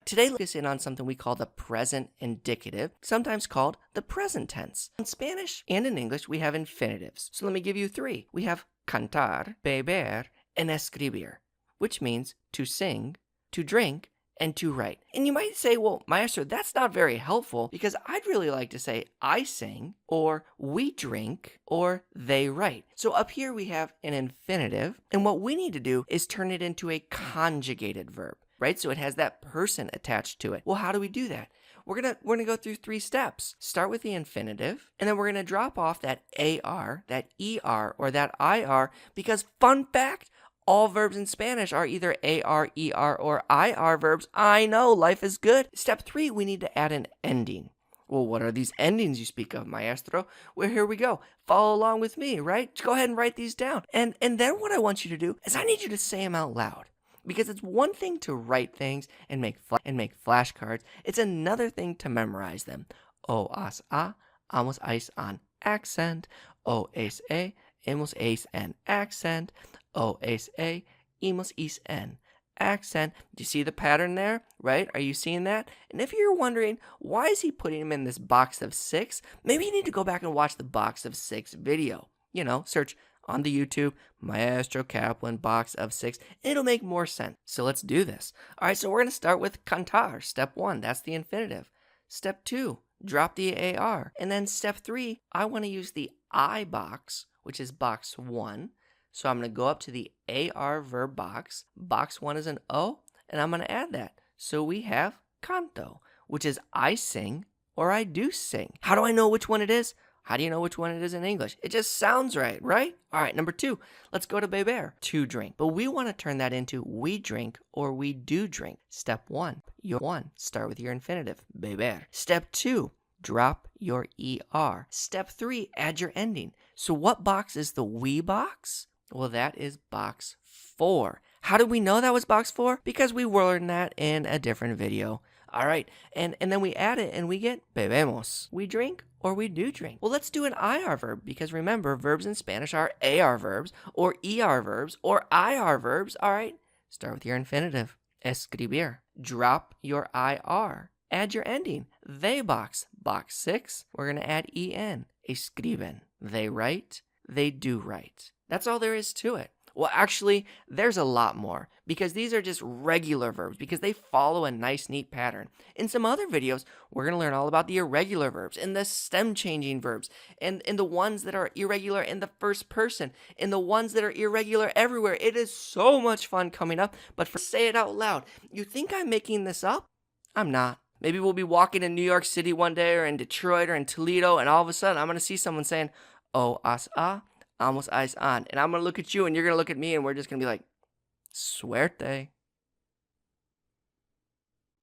Today, focus in on something we call the present indicative, sometimes called the present tense. In Spanish and in English, we have infinitives. So let me give you three. We have cantar, beber, and escribir, which means to sing, to drink, and to write. And you might say, well, Maestro, that's not very helpful because I'd really like to say I sing, or we drink, or they write. So up here we have an infinitive, and what we need to do is turn it into a conjugated verb, right? So it has that person attached to it. Well, how do we do that? We're gonna go through 3 steps. Start with the infinitive, and then we're gonna drop off that AR, that ER, or that IR, because fun fact, all verbs in Spanish are either AR, ER, or IR verbs. I know, life is good. Step 3, we need to add an ending. Well, what are these endings you speak of, Maestro? Well, here we go. Follow along with me, right? Just go ahead and write these down. And then what I want you to do is I need you to say them out loud. Because it's one thing to write things and make flashcards. It's another thing to memorize them. O, as, a, amos, ais, an, accent. O, es, e, emos, eis, en, accent. O, es, e, emos, is, en, accent. Do you see the pattern there, right? Are you seeing that? And if you're wondering, why is he putting them in this box of 6? Maybe you need to go back and watch the box of 6 video. You know, search on the YouTube, Maestro Kaplan box of 6. It'll make more sense. So let's do this. All right, so we're going to start with cantar. Step 1, that's the infinitive. Step 2, drop the AR. And then step 3, I want to use the I box, which is box 1. So I'm going to go up to the AR verb box. Box 1 is an O, and I'm going to add that. So we have canto, which is I sing or I do sing. How do I know which one it is? How do you know which one it is in English? It just sounds right, right? All right, number 2, let's go to beber, to drink. But we want to turn that into we drink or we do drink. Step 1, start with your infinitive, beber. Step 2, drop your ER. Step 3, add your ending. So what box is the we box? Well, that is box 4. How do we know that was box 4? Because we learned that in a different video. All right, and then we add it and we get bebemos. We drink or we do drink. Well, let's do an IR verb because remember, verbs in Spanish are AR verbs or ER verbs or IR verbs. All right, start with your infinitive, escribir. Drop your IR. Add your ending, they box. Box 6, we're going to add EN, escriben. They write, they do write. That's all there is to it. Well, actually, there's a lot more because these are just regular verbs because they follow a nice, neat pattern. In some other videos, we're going to learn all about the irregular verbs and the stem changing verbs and the ones that are irregular in the first person and the ones that are irregular everywhere. It is so much fun coming up, but say it out loud. You think I'm making this up? I'm not. Maybe we'll be walking in New York City one day or in Detroit or in Toledo and all of a sudden I'm going to see someone saying, O, as, a, amos, ais, an. And I'm going to look at you and you're going to look at me and we're just going to be like, suerte.